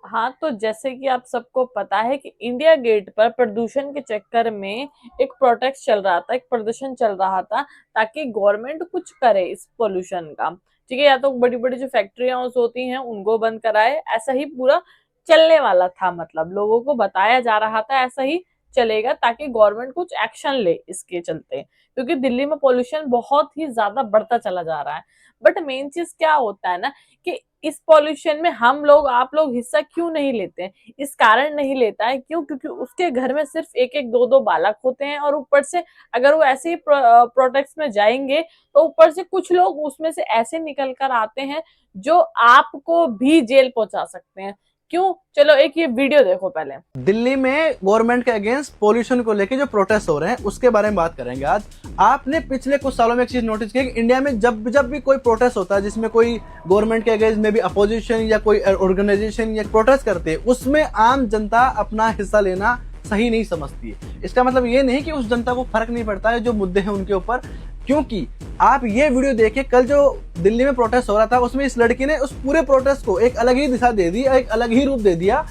हाँ, तो जैसे कि आप सबको पता है कि इंडिया गेट पर प्रदूषण के चक्कर में एक प्रोटेस्ट चल रहा था, एक प्रदर्शन चल रहा था, ताकि गवर्नमेंट कुछ करे इस पोल्यूशन का। ठीक है, या तो बड़ी बड़ी जो फैक्ट्रियां होती हैं उनको बंद कराए, ऐसा ही पूरा चलने वाला था। मतलब लोगों को बताया जा रहा था ऐसा ही चलेगा, ताकि गवर्नमेंट कुछ एक्शन ले इसके चलते, क्योंकि दिल्ली में पोल्यूशन बहुत ही ज्यादा बढ़ता चला जा रहा है। बट मेन चीज क्या होता है ना, कि इस पॉल्यूशन में हम लोग आप लोग हिस्सा क्यों नहीं लेते हैं? इस कारण नहीं लेता है, क्यों? क्योंकि उसके घर में सिर्फ एक एक दो दो बालक होते हैं, और ऊपर से अगर वो ऐसे ही प्रोटेक्ट में जाएंगे तो ऊपर से कुछ लोग उसमें से ऐसे निकल कर आते हैं जो आपको भी जेल पहुंचा सकते हैं। क्यों? चलो एक ये वीडियो देखो पहले। दिल्ली में गवर्नमेंट के अगेंस्ट पोल्यूशन को लेके जो प्रोटेस्ट हो रहे हैं उसके बारे में बात करेंगे आज। आपने पिछले कुछ सालों में एक चीज नोटिस की कि इंडिया में जब जब भी कोई प्रोटेस्ट होता है जिसमें कोई गवर्नमेंट के अगेंस्ट में भी अपोजिशन या कोई ऑर्गेनाइजेशन या प्रोटेस्ट करते हैं, उसमें आम जनता अपना हिस्सा लेना सही नहीं समझती है। इसका मतलब ये नहीं कि उस जनता को फर्क नहीं पड़ता है जो मुद्दे हैं उनके ऊपर, क्योंकि आप ये वीडियो देखिए, कल जो दिल्ली में प्रोटेस्ट हो रहा था उसमें इस लड़की ने उस पूरे प्रोटेस्ट को एक अलग ही दिशा दे दी, एक अलग ही रूप दे दिया।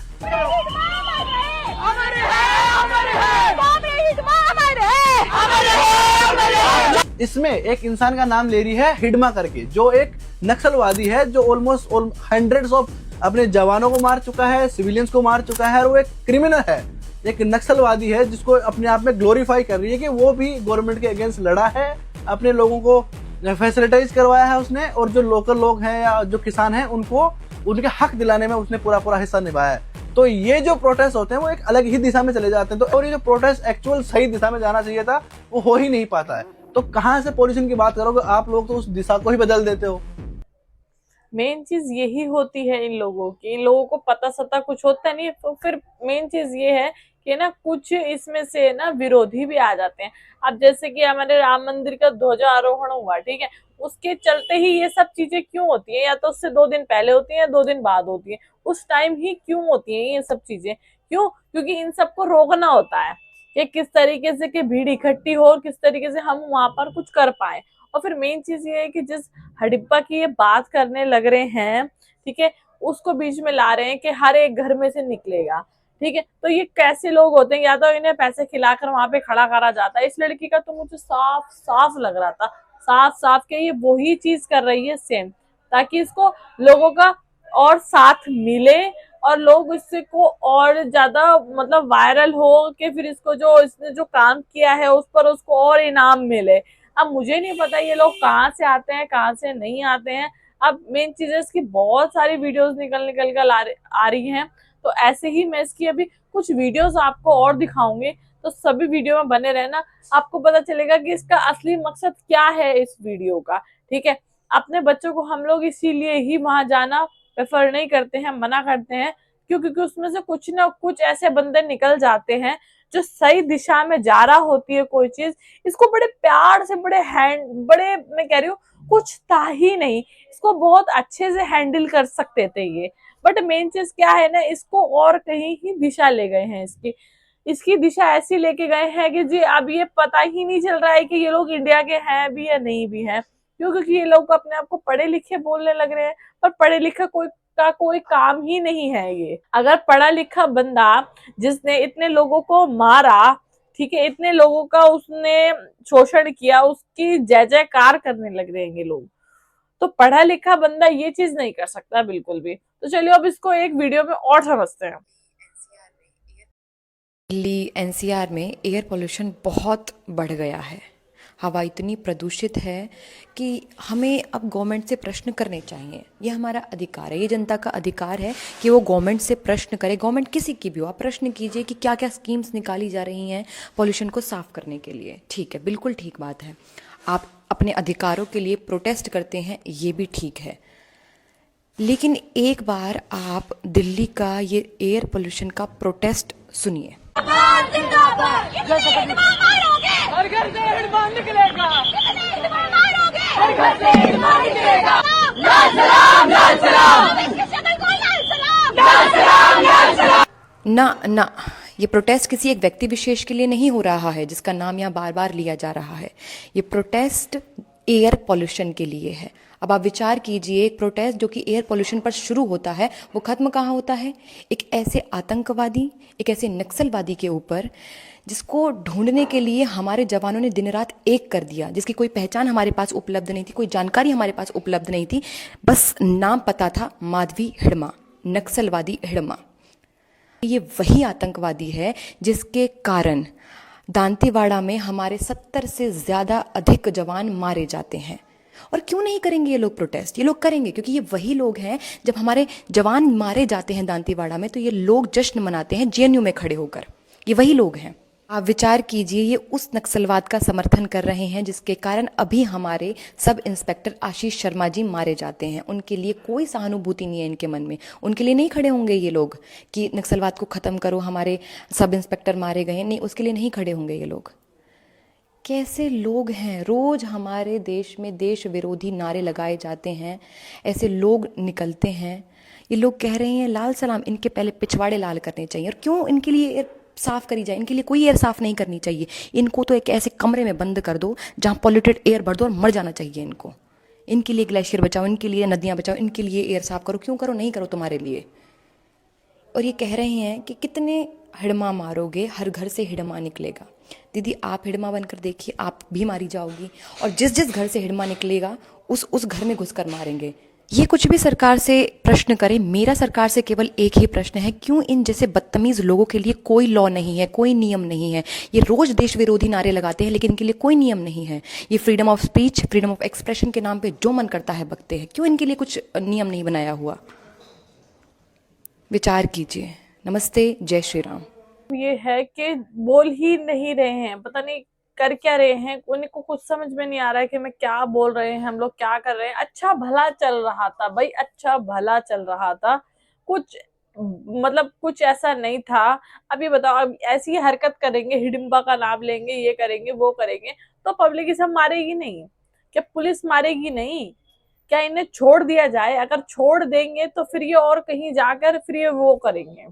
इसमें एक इंसान का नाम ले रही है हिडमा करके, जो एक नक्सलवादी है, जो ऑलमोस्ट हंड्रेड्स ऑफ अपने जवानों को मार चुका है, सिविलियंस को मार चुका है, और वो एक क्रिमिनल है, एक नक्सलवादी है, जिसको अपने आप में ग्लोरीफाई कर रही है कि वो भी गवर्नमेंट के अगेंस्ट लड़ा है, अपने लोगों को फैसिलिटाइज करवाया है उसने, और जो लोकल लोग हैं या जो किसान हैं उनको उनके हक दिलाने में उसने पूरा पूरा हिस्सा निभाया है। तो ये जो प्रोटेस्ट होते हैं वो एक अलग ही दिशा में चले जाते हैं, तो और ये जो प्रोटेस्ट एक्चुअल सही दिशा में जाना चाहिए था वो हो ही नहीं पाता है। तो कहाँ से पॉल्यूशन की बात करोगे आप लोग, तो उस दिशा को ही बदल देते हो। मेन चीज यही होती है इन लोगों की, इन लोगों को पता सता कुछ होता नहीं, तो फिर मेन चीज ये है कि ना कुछ इसमें से ना विरोधी भी आ जाते हैं। अब जैसे कि हमारे राम मंदिर का ध्वजारोहण हुआ, ठीक है, उसके चलते ही ये सब चीजें क्यों होती है? या तो उससे 2 दिन पहले होती है या 2 दिन बाद होती है, उस टाइम ही क्यों होती है ये सब चीजें? क्यों? क्योंकि इन सबको रोकना होता है कि किस तरीके से कि भीड़ इकट्ठी हो और किस तरीके से हम वहां पर कुछ कर पाए। और फिर मेन चीज ये है कि जिस हडिप्पा की ये बात करने लग रहे हैं, ठीक है, उसको बीच में ला रहे हैं कि हर एक घर में से निकलेगा। ठीक है, तो ये कैसे लोग होते हैं? या तो इन्हें पैसे खिलाकर वहां पे खड़ा करा जाता है। इस लड़की का तो मुझे साफ साफ लग रहा था, साफ साफ के ये वही चीज कर रही है सेम, ताकि इसको लोगों का और साथ मिले और लोग इससे को और ज्यादा मतलब वायरल हो, कि फिर इसको जो इसने जो काम किया है उस पर उसको और इनाम मिले। अब मुझे नहीं पता ये लोग कहाँ से आते हैं कहाँ से नहीं आते हैं। अब मेन चीज है इसकी बहुत सारी वीडियोस निकल निकल कर आ रही हैं, तो ऐसे ही मैं इसकी अभी कुछ वीडियोस आपको और दिखाऊंगी, तो सभी वीडियो में बने रहना, आपको पता चलेगा कि इसका असली मकसद क्या है इस वीडियो का। ठीक है, अपने बच्चों को हम लोग इसीलिए ही वहां जाना प्रेफर नहीं करते हैं, मना करते हैं, क्यों? क्योंकि उसमें से कुछ ना कुछ ऐसे बंदे निकल जाते हैं जो सही दिशा में जा रहा होती है कोई चीज, इसको बड़े प्यार से बड़े मैं कह रही हूँ कुछ था ही नहीं, इसको बहुत अच्छे से हैंडल कर सकते थे ये। बट मेन चीज क्या है ना, इसको और कहीं ही दिशा ले गए हैं, इसकी इसकी दिशा ऐसी लेके गए हैं कि जी अब ये पता ही नहीं चल रहा है कि ये लोग इंडिया के हैं भी या नहीं भी हैं। क्यों? क्योंकि ये लोग अपने आप को पढ़े लिखे बोलने लग रहे हैं, पर पढ़े लिखा कोई काम ही नहीं है ये। अगर पढ़ा लिखा बंदा जिसने इतने लोगों को मारा, ठीक है, इतने लोगों का उसने शोषण किया, उसकी जय जयकार करने लग रहे हैं लोग, तो पढ़ा लिखा बंदा ये चीज नहीं कर सकता बिल्कुल भी। तो चलिए अब इसको एक वीडियो में और समझते हैं। दिल्ली एनसीआर में एयर पोल्यूशन बहुत बढ़ गया है। हवा इतनी प्रदूषित है कि हमें अब गवर्नमेंट से प्रश्न करने चाहिए। ये हमारा अधिकार है, ये जनता का अधिकार है कि वो गवर्नमेंट से प्रश्न करे। गवर्नमेंट किसी की भी हो, आप प्रश्न कीजिए कि क्या क्या स्कीम्स निकाली जा रही हैं पोल्यूशन को साफ करने के लिए। ठीक है, बिल्कुल ठीक बात है, आप अपने अधिकारों के लिए प्रोटेस्ट करते हैं, ये भी ठीक है। लेकिन एक बार आप दिल्ली का ये एयर पोल्यूशन का प्रोटेस्ट सुनिए। हर घर से हिडमा निकलेगा, हर घर से हिडमा निकलेगा। लाल सलाम, लाल सलाम, लाल सलाम, लाल सलाम। ना ना, ये प्रोटेस्ट किसी एक व्यक्ति विशेष के लिए नहीं हो रहा है जिसका नाम यहाँ बार बार लिया जा रहा है। ये प्रोटेस्ट एयर पॉल्यूशन के लिए है। अब आप विचार कीजिए, एक प्रोटेस्ट जो कि एयर पॉल्यूशन पर शुरू होता है वो खत्म कहाँ होता है? एक ऐसे आतंकवादी, एक ऐसे नक्सलवादी के ऊपर जिसको ढूंढने के लिए हमारे जवानों ने दिन रात एक कर दिया, जिसकी कोई पहचान हमारे पास उपलब्ध नहीं थी, कोई जानकारी हमारे पास उपलब्ध नहीं थी, बस नाम पता था माधवी हिड़मा, नक्सलवादी हिड़मा। ये वही आतंकवादी है जिसके कारण दांतेवाड़ा में हमारे 70 से ज़्यादा अधिक जवान मारे जाते हैं। और क्यों नहीं करेंगे ये लोग प्रोटेस्ट? ये लोग करेंगे क्योंकि ये वही लोग हैं, जब हमारे जवान मारे जाते हैं दांतेवाड़ा में तो ये लोग जश्न मनाते हैं जेएनयू में खड़े होकर। ये वही लोग हैं। आप विचार कीजिए, ये उस नक्सलवाद का समर्थन कर रहे हैं जिसके कारण अभी हमारे सब इंस्पेक्टर आशीष शर्मा जी मारे जाते हैं। उनके लिए कोई सहानुभूति नहीं है इनके मन में, उनके लिए नहीं खड़े होंगे ये लोग कि नक्सलवाद को ख़त्म करो, हमारे सब इंस्पेक्टर मारे गए, नहीं, उसके लिए नहीं खड़े होंगे ये लोग। कैसे लोग हैं? रोज हमारे देश में देश विरोधी नारे लगाए जाते हैं, ऐसे लोग निकलते हैं। ये लोग कह रहे हैं लाल सलाम, इनके पहले पिछवाड़े लाल करने चाहिए। और क्यों इनके लिए एयर साफ करी जाए? इनके लिए कोई एयर साफ नहीं करनी चाहिए। इनको तो एक ऐसे कमरे में बंद कर दो जहाँ पॉल्यूटेड एयर भर दो और मर जाना चाहिए इनको। इनके लिए ग्लेशियर बचाओ, इनके लिए नदियाँ बचाओ, इनके लिए एयर साफ करो। क्यों करो? नहीं करो तुम्हारे लिए। और ये कह रहे हैं कि कितने हिड़मा मारोगे, हर घर से हिड़मा निकलेगा। दीदी आप हिड़मा बनकर देखिए, आप भी मारी जाओगी। और जिस जिस घर से हिड़मा निकलेगा उस घर में घुसकर मारेंगे। ये कुछ भी सरकार से प्रश्न करें, मेरा सरकार से केवल एक ही प्रश्न है, क्यों इन जैसे बदतमीज लोगों के लिए कोई लॉ नहीं है, कोई नियम नहीं है? ये रोज देश विरोधी नारे लगाते हैं लेकिन इनके लिए कोई नियम नहीं है। ये freedom of speech, freedom of expression के नाम पे जो मन करता है बकते हैं। क्यों इनके लिए कुछ नियम नहीं बनाया हुआ? विचार कीजिए। नमस्ते, जय श्री राम। ये है कि बोल ही नहीं रहे हैं, पता नहीं कर क्या रहे हैं, उनको कुछ समझ में नहीं आ रहा है कि मैं क्या बोल रहे हैं, हम लोग क्या कर रहे हैं। अच्छा भला चल रहा था भाई, अच्छा भला चल रहा था, कुछ मतलब कुछ ऐसा नहीं था। अभी बताओ, अब ऐसी हरकत करेंगे, हिडिंबा का नाम लेंगे, ये करेंगे वो करेंगे, तो पब्लिक इसे मारेगी नहीं क्या? पुलिस मारेगी नहीं क्या? इन्हें छोड़ दिया जाए, अगर छोड़ देंगे तो फिर ये और कहीं जाकर फिर ये वो करेंगे।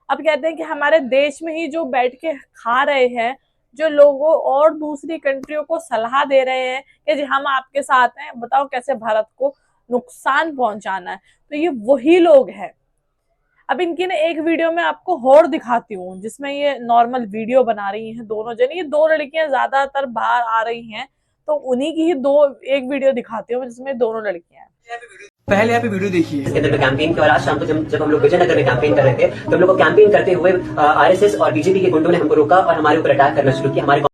अब कहते हैं कि हमारे देश में ही जो बैठ के खा रहे हैं, जो लोगों और दूसरी कंट्रियों को सलाह दे रहे हैं कि जी हम आपके साथ हैं, बताओ कैसे भारत को नुकसान पहुंचाना है, तो ये वही लोग हैं। अब इनकी ना एक वीडियो में आपको और दिखाती हूँ जिसमें ये नॉर्मल वीडियो बना रही हैं दोनों जन, ये दो लड़कियां ज्यादातर बाहर आ रही हैं, तो उन्हीं की ही एक वीडियो दिखाती हूँ जिसमें दोनों लड़कियां हैं। पहले यहाँ पे वीडियो देखिए। इसके अंदर कैंपेन के बाद आज शाम को जब हम लोग विजयनगर में कैंपेन कर रहे थे तो हम लोग को कैंपेन करते हुए आरएसएस और बीजेपी के गुंडों ने हमको रोका और हमारे ऊपर अटैक करना शुरू किया। हमारे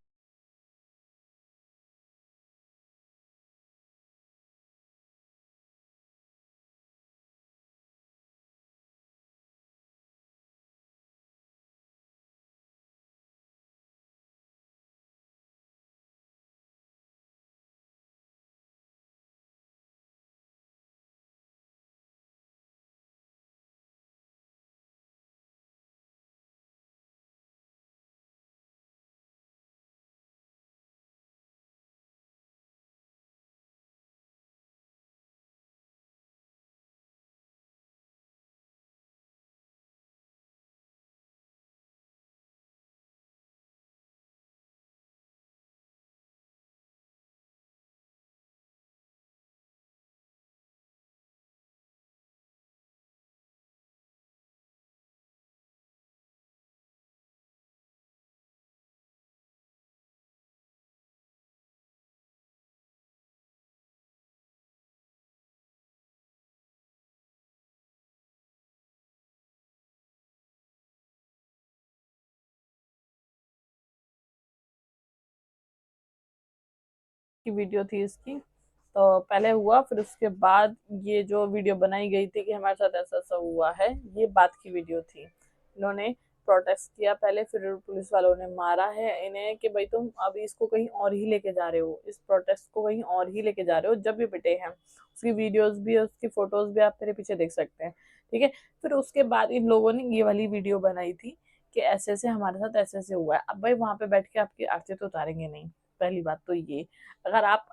की वीडियो थी इसकी, तो पहले हुआ, फिर उसके बाद ये जो वीडियो बनाई गई थी कि हमारे साथ ऐसा ऐसा हुआ है, ये बात की वीडियो थी। इन्होंने प्रोटेस्ट किया पहले, फिर पुलिस वालों ने मारा है इन्हें कि भाई तुम अभी इसको कहीं और ही लेके जा रहे हो, इस प्रोटेस्ट को कहीं और ही लेके जा रहे हो। जब भी पिटे हैं, उसकी वीडियोस भी, उसकी फोटोज भी आप मेरे पीछे देख सकते हैं, ठीक है। फिर उसके बाद इन लोगों ने ये वाली वीडियो बनाई थी कि ऐसे ऐसे हमारे साथ ऐसे ऐसे हुआ है। अब भाई वहां पे बैठ के आपकी आरती तो उतारेंगे नहीं, पहली बात तो ये। अगर आप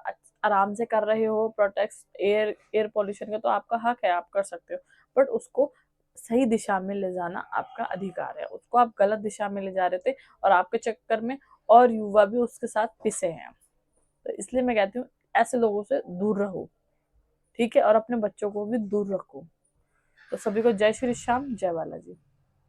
आराम से कर रहे हो प्रोटेक्ट एयर पोल्यूशन का, तो आपका हक है, आप कर सकते हो, बट उसको सही दिशा में ले जाना आपका अधिकार है। उसको आप गलत दिशा में ले जा रहे थे और आपके चक्कर में और युवा भी उसके साथ पिसे हैं। तो इसलिए मैं कहती हूँ ऐसे लोगों से दूर रहो, ठीक है, और अपने बच्चों को भी दूर रखो। तो सभी को जय श्री श्याम, जय बालाजी।